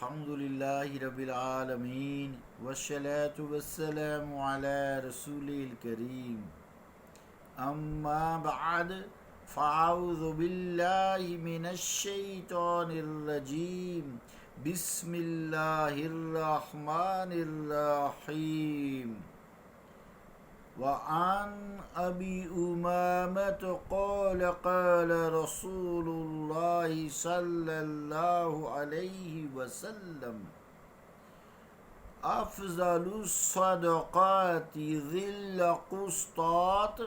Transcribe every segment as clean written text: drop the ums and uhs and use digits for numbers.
الحمد لله رب العالمين والصلاة والسلام على رسوله الكريم أما بعد فأعوذ بالله من الشيطان الرجيم بسم الله الرحمن الرحيم وعن أبي أمامة قال قال رسول الله صلى الله عليه وسلم أفضل الصدقات ذي القسطات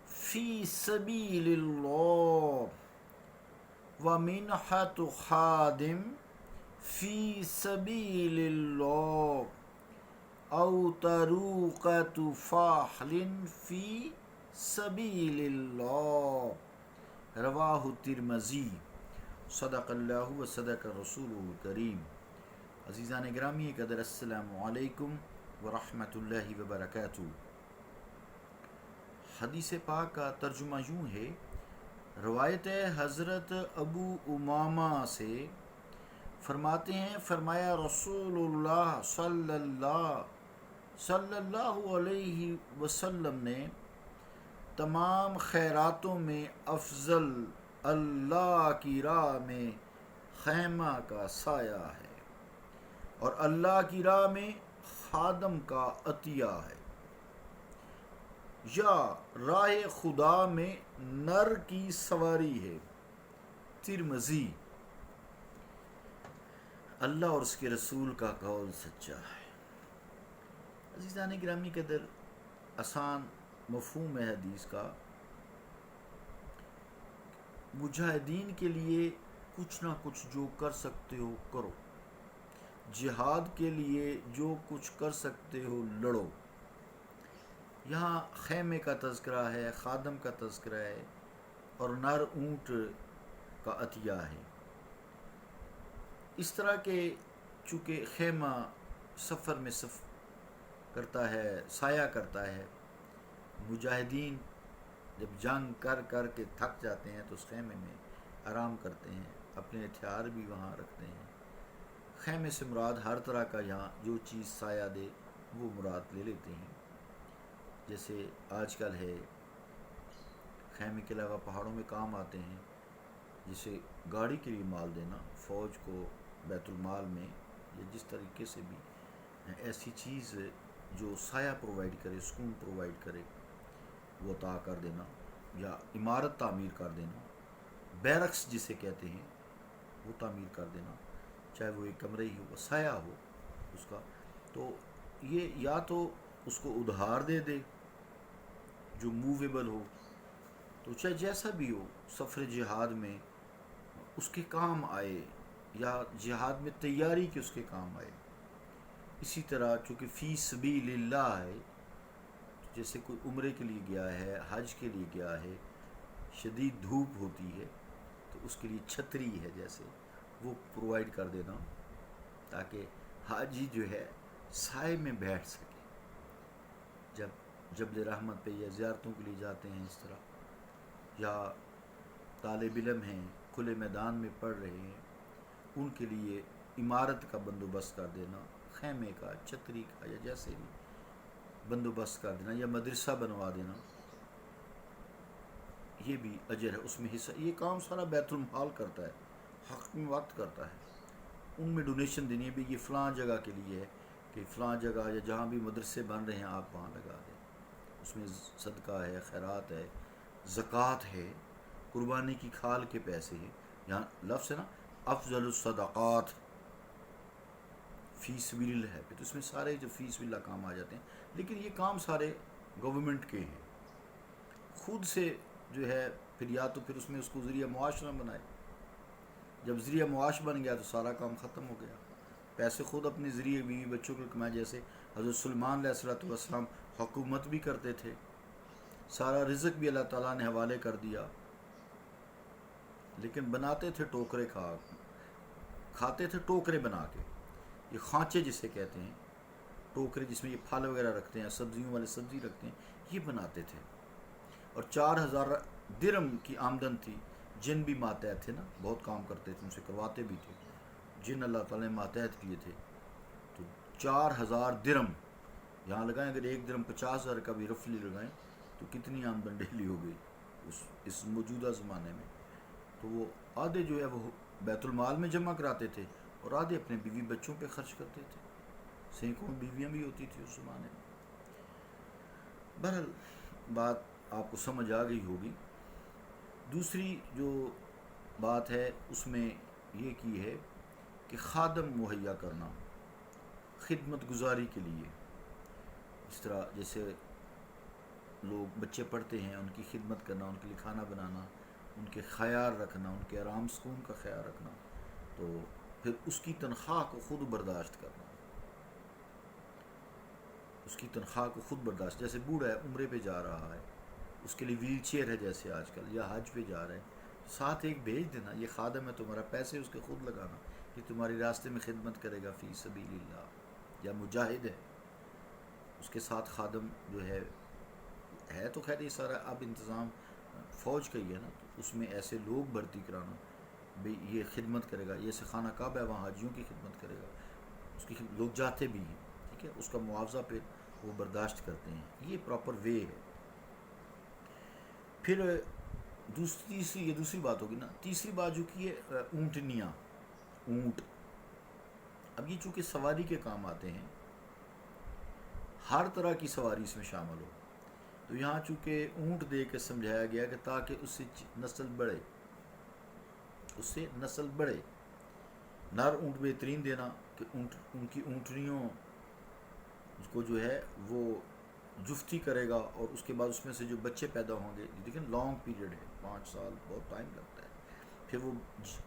في سبيل الله ومنحة خادم في سبيل الله او طروقۃ فاحل فی سبیل اللہ رواہ الترمذی صدق اللہ و صدق رسول الکریم۔ عزیزان گرامی قدر، السلام علیکم ورحمۃ اللہ وبرکاتہ۔ حدیث پاک کا ترجمہ یوں ہے، روایت حضرت ابو امامہ سے فرماتے ہیں، فرمایا رسول اللہ صلی اللہ علیہ وسلم نے تمام خیراتوں میں افضل اللہ کی راہ میں خیمہ کا سایہ ہے اور اللہ کی راہ میں خادم کا عطیہ ہے، یا راہ خدا میں نر کی سواری ہے۔ ترمذی۔ اللہ اور اس کے رسول کا قول سچا ہے۔ عزیزان گرامی قدر، آسان مفہوم ہے حدیث کا، مجاہدین کے لیے کچھ نہ کچھ جو کر سکتے ہو کرو، جہاد کے لیے جو کچھ کر سکتے ہو لڑو۔ یہاں خیمے کا تذکرہ ہے، خادم کا تذکرہ ہے اور نر اونٹ کا عطیہ ہے۔ اس طرح کے چونکہ خیمہ سفر میں کرتا ہے، سایہ کرتا ہے، مجاہدین جب جنگ کر کر کے تھک جاتے ہیں تو اس خیمے میں آرام کرتے ہیں، اپنے ہتھیار بھی وہاں رکھتے ہیں۔ خیمے سے مراد ہر طرح کا یہاں جو چیز سایہ دے وہ مراد لے لیتے ہیں۔ جیسے آج کل ہے، خیمے کے علاوہ پہاڑوں میں کام آتے ہیں، جسے گاڑی کے لیے مال دینا، فوج کو بیت المال میں یا جس طریقے سے بھی ایسی چیز جو سایہ پرووائڈ کرے، سکون پرووائڈ کرے، وہ عطا کر دینا، یا عمارت تعمیر کر دینا، بیرکس جسے کہتے ہیں وہ تعمیر کر دینا، چاہے وہ ایک کمرے ہی ہو، سایہ ہو اس کا، تو یہ یا تو اس کو ادھار دے دے جو موویبل ہو، تو چاہے جیسا بھی ہو سفر جہاد میں اس کے کام آئے، یا جہاد میں تیاری کے اس کے کام آئے۔ اسی طرح چونکہ فی سبیل اللہ ہے، جیسے کوئی عمرے کے لیے گیا ہے، حج کے لیے گیا ہے، شدید دھوپ ہوتی ہے تو اس کے لیے چھتری ہے جیسے وہ پرووائڈ کر دینا، تاکہ حاجی جو ہے سائے میں بیٹھ سکے جب جبل رحمت پہ یا زیارتوں کے لیے جاتے ہیں۔ اس طرح یا طالب علم ہیں، کھلے میدان میں پڑھ رہے ہیں، ان کے لیے عمارت کا بندوبست کر دینا، خیمے کا، چھتری کا، یا جیسے بھی بندوبست کر دینا، یا مدرسہ بنوا دینا، یہ بھی اجر ہے، اس میں حصہ۔ یہ کام سارا بیت المال کرتا ہے، حق میں وقت کرتا ہے، ان میں ڈونیشن دینی ہے بھی، یہ فلاں جگہ کے لیے ہے کہ فلاں جگہ یا جہاں بھی مدرسے بن رہے ہیں آپ وہاں لگا دیں، اس میں صدقہ ہے، خیرات ہے، زکوٰۃ ہے، قربانی کی کھال کے پیسے ہیں۔ یہاں لفظ ہے نا افضل الصدقات فی سبیل اللہ ہے، تو اس میں سارے جو فی سبیل اللہ کام آ جاتے ہیں، لیکن یہ کام سارے گورنمنٹ کے ہیں۔ خود سے جو ہے پھر یا تو پھر اس میں اس کو ذریعہ معاش نہ بنائے، جب ذریعہ معاش بن گیا تو سارا کام ختم ہو گیا، پیسے خود اپنے ذریعے بیوی بچوں کو کمائے۔ جیسے حضرت سلیمان علیہ السلام حکومت بھی کرتے تھے، سارا رزق بھی اللہ تعالیٰ نے حوالے کر دیا، لیکن بناتے تھے ٹوکرے، کھاتے تھے ٹوکرے بنا کے، یہ خانچے جسے کہتے ہیں، ٹوکرے جس میں یہ پھل وغیرہ رکھتے ہیں، سبزیوں والے سبزی رکھتے ہیں، یہ بناتے تھے۔ اور 4000 درہم کی آمدن تھی، جن بھی ماتحت تھے نا، بہت کام کرتے تھے، ان سے کرواتے بھی تھے، جن اللہ تعالیٰ نے ماتحت کیے تھے، تو 4000 درم یہاں لگائیں، اگر 1 درم 50,000 کا بھی رفلی لگائیں تو کتنی آمدن ڈیلی ہو گئی اس موجودہ زمانے میں. تو وہ آدھے جو ہے وہ بیت المال میں جمع کراتے تھے اور آدھے اپنے بیوی بچوں پہ خرچ کرتے تھے. سینکڑوں بیویاں بھی ہوتی تھی اس زمانے میں. بہرحال بات آپ کو سمجھ آ گئی ہوگی. دوسری جو بات ہے اس میں یہ کی ہے کہ خادم مہیا کرنا خدمت گزاری کے لیے. اس طرح جیسے لوگ بچے پڑھتے ہیں، ان کی خدمت کرنا، ان کے لیے کھانا بنانا، ان کے خیال رکھنا، ان کے آرام سکون کا خیال رکھنا، تو پھر اس کی تنخواہ کو خود برداشت کرنا. اس کی تنخواہ کو خود برداشت. جیسے بوڑھا ہے عمرے پہ جا رہا ہے، اس کے لیے ویل چیئر ہے جیسے آج کل، یا حج پہ جا رہے ہیں، ساتھ ایک بھیج دینا، یہ خادم ہے تمہارا، پیسے اس کے خود لگانا، یہ تمہاری راستے میں خدمت کرے گا فی سبیل اللہ، یا مجاہد ہے. اس کے ساتھ خادم جو ہے تو خیر یہ سارا اب انتظام فوج کا ہی ہے نا، تو اس میں ایسے لوگ بھرتی کرانا بھئی یہ خدمت کرے گا، یہ خانہ کعبہ ہے وہاں حاجیوں کی خدمت کرے گا، اس کی لوگ جاتے بھی ہیں، ٹھیک ہے، اس کا معاوضہ پہ وہ برداشت کرتے ہیں. یہ پراپر وے ہے. پھر یہ دوسری بات ہوگی نا. تیسری بات جو کی ہے اونٹنیاں، اونٹ. اب یہ چونکہ سواری کے کام آتے ہیں، ہر طرح کی سواری اس میں شامل ہو، تو یہاں چونکہ اونٹ دے کے سمجھایا گیا کہ تاکہ اس سے نسل بڑھے، اس سے نسل بڑھے. نر اونٹ بہترین دینا کہ ان کی اونٹنیوں کو جو ہے وہ جفتی کرے گا، اور اس کے بعد اس میں سے جو بچے پیدا ہوں گے، لیکن لانگ پیریڈ ہے، 5 سال بہت ٹائم لگتا ہے. پھر وہ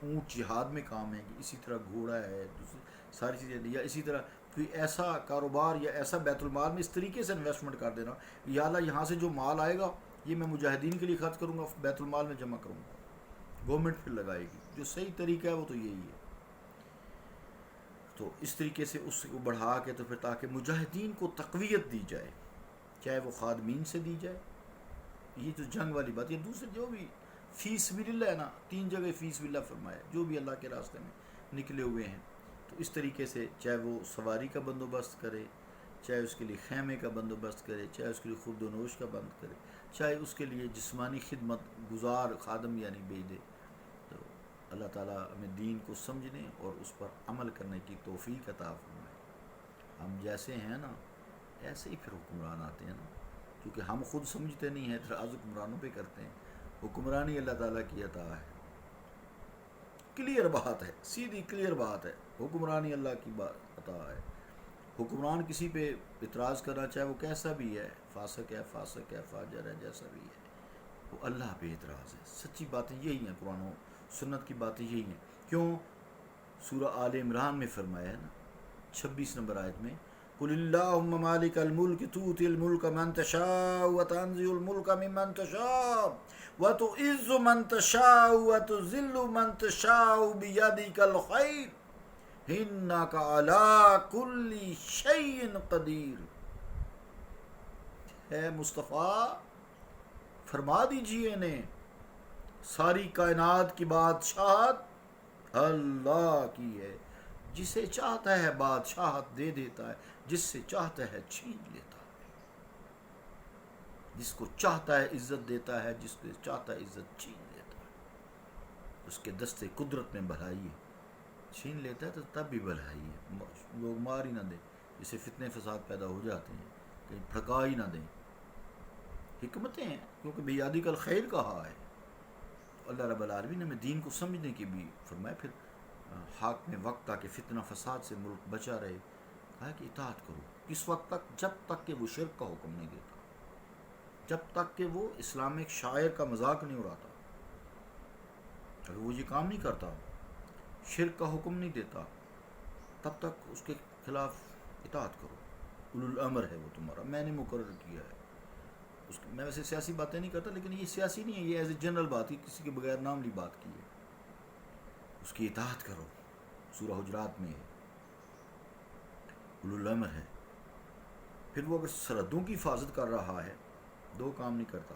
اونٹ جہاد میں کام ہے کہ اسی طرح گھوڑا ہے، دوسری ساری چیزیں، یا اسی طرح کوئی ایسا کاروبار یا ایسا بیت المال میں اس طریقے سے انویسٹمنٹ کر دینا، یا اللہ یہاں سے جو مال آئے گا یہ میں مجاہدین کے لیے خرچ کروں گا، بیت المال میں جمع کروں گا، گورنمنٹ پھر لگائے گی. جو صحیح طریقہ ہے وہ تو یہی ہے. تو اس طریقے سے اس کو بڑھا کے تو پھر تاکہ مجاہدین کو تقویت دی جائے، چاہے وہ خادمین سے دی جائے. یہ تو جنگ والی بات. یہ دوسرے جو بھی فی سبیل اللہ ہے نا، 3 جگہ فی سبیل اللہ فرمایا، جو بھی اللہ کے راستے میں نکلے ہوئے ہیں، تو اس طریقے سے چاہے وہ سواری کا بندوبست کرے، چاہے اس کے لیے خیمے کا بندوبست کرے، چاہے اس کے لیے خورد و نوش کا بند کرے، چاہے اس کے لیے جسمانی خدمت گزار خادم یعنی بھیج دے. تو اللہ تعالیٰ ہمیں دین کو سمجھنے اور اس پر عمل کرنے کی توفیق عطا فرمائے. ہم جیسے ہیں نا ایسے ہی پھر حکمران آتے ہیں نا، کیونکہ ہم خود سمجھتے نہیں ہیں، اعتراض حکمرانوں پہ کرتے ہیں. حکمرانی اللہ تعالیٰ کی عطا ہے، کلیئر بات ہے، سیدھی کلیئر بات ہے، حکمرانی اللہ کی بات عطا ہے. حکمران کسی پہ اعتراض کرنا چاہے وہ کیسا بھی ہے، فاسق ہے فاجر ہے، جیسا بھی ہے، وہ اللہ پہ اعتراض ہے. سچی باتیں یہی ہیں، قرآن و سنت کی باتیں یہی ہیں. کیوں؟ سورہ آل عمران میں فرمایا ہے نا 26 نمبر آیت میں، قل اللہم مالک الملک تؤتی الملک من تشاء وتنزع الملک ممن تشاء وتعز من تشاء وتذل من تشاء بیدک الخیر انک علی کل شیء قدیر. اے مصطفیٰ فرما دیجئے انہیں ساری کائنات کی بادشاہت اللہ کی ہے، جسے چاہتا ہے بادشاہت دے دیتا ہے، جس سے چاہتا ہے چھین لیتا ہے، جس کو چاہتا ہے عزت دیتا ہے، جس کو چاہتا ہے عزت چھین لیتا ہے. اس کے دستے قدرت میں بھلائی ہے، چھین لیتا ہے تو تب بھی بھلائی ہے. لوگ مار ہی نہ دیں، جسے فتنے فساد پیدا ہو جاتے ہیں، کہیں پھڑکا ہی نہ دیں. حکمتیں ہیں، کیونکہ بیادی کا الخیر کہا ہے. تو اللہ رب العالمین نے ہمیں دین کو سمجھنے کی بھی فرمایا. پھر حاکم وقت تاکہ فتنہ فساد سے ملک بچا رہے، کہا کہ اطاعت کرو. کس وقت تک؟ جب تک کہ وہ شرک کا حکم نہیں دیتا، جب تک کہ وہ اسلامک شاعر کا مذاق نہیں اڑاتا. اگر وہ یہ کام نہیں کرتا، شرک کا حکم نہیں دیتا، تب تک اس کے خلاف اطاعت کرو. اولو الامر ہے وہ تمہارا، میں نے مقرر کیا ہے. میں ویسے سیاسی باتیں نہیں کرتا، لیکن یہ سیاسی نہیں ہے، یہ ایز اے جنرل بات ہے، کسی کے بغیر نام لی بات کی ہے. اس کی اطاعت کرو. سورہ حجرات میں ہے، اولو الامر ہے. پھر وہ اگر سرحدوں کی حفاظت کر رہا ہے، 2 کام نہیں کرتا،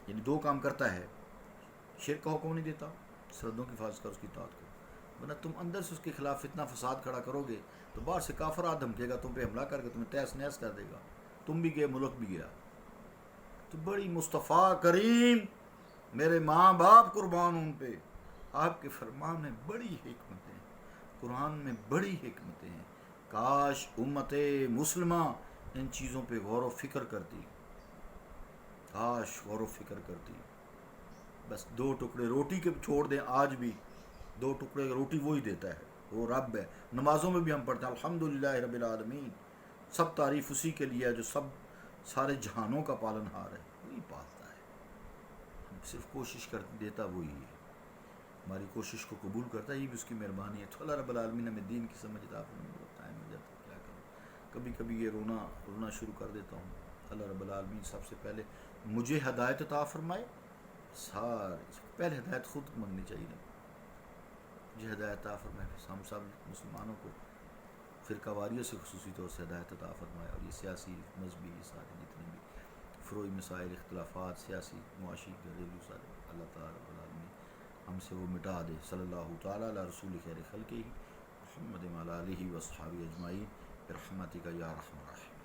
یعنی 2 کام کرتا ہے، شرک کا حکم نہیں دیتا، سرحدوں کی حفاظت کر، اس کی اطاعت کرو. ورنہ تم اندر سے اس کے خلاف اتنا فساد کھڑا کرو گے تو باہر سے کافر آ دھمکے گا تم پہ حملہ کر کے تمہیں تہس نہس کر دے گا، تم بھی گئے ملک بھی گیا۔ تو بڑی مصطفیٰ کریم، میرے ماں باپ قربان ان پہ، آپ کے فرمان میں بڑی حکمتیں ہیں، قرآن میں بڑی حکمتیں ہیں۔ کاش امت مسلمہ ان چیزوں پہ غور و فکر کرتی، کاش غور و فکر کرتی۔ بس 2 ٹکڑے روٹی کے چھوڑ دیں، آج بھی 2 ٹکڑے روٹی وہی دیتا ہے، وہ رب ہے۔ نمازوں میں بھی ہم پڑھتے ہیں الحمدللہ رب العالمین، سب تعریف اسی کے لیے ہے جو سارے جہانوں کا پالن ہار ہے، وہی پالتا ہے، ہم صرف کوشش کر دیتا وہی ہے، ہماری کوشش کو قبول کرتا ہے، یہ بھی اس کی مہربانی ہے۔ تو اللہ رب العالمین ہمیں دین کی سمجھ عطا فرمائے۔ بہت ٹائم ہو جاتا ہے، کیا کروں، کبھی کبھی یہ رونا شروع کر دیتا ہوں۔ اللہ رب العالمین سب سے پہلے مجھے ہدایت عطا فرمائے، پہلے ہدایت خود مانگنی چاہیے نا، مجھے ہدایت عطا فرمائے، ہم سب مسلمانوں کو فرقہ واریوں سے خصوصی طور سے ہدایت عطا فرمائے، اور یہ سیاسی مذہبی یہ سارے جتنے بھی فروعی مسائل اختلافات سیاسی معاشی گھریلو سارے اللہ تعالیٰ رب العالمین ہم سے وہ مٹا دے۔ صلی اللہ تعالیٰ علی رسول خیر خلقہ محمد وعلی آلہ وصحبہ اجمعین برحمتک یا ارحم الراحمین۔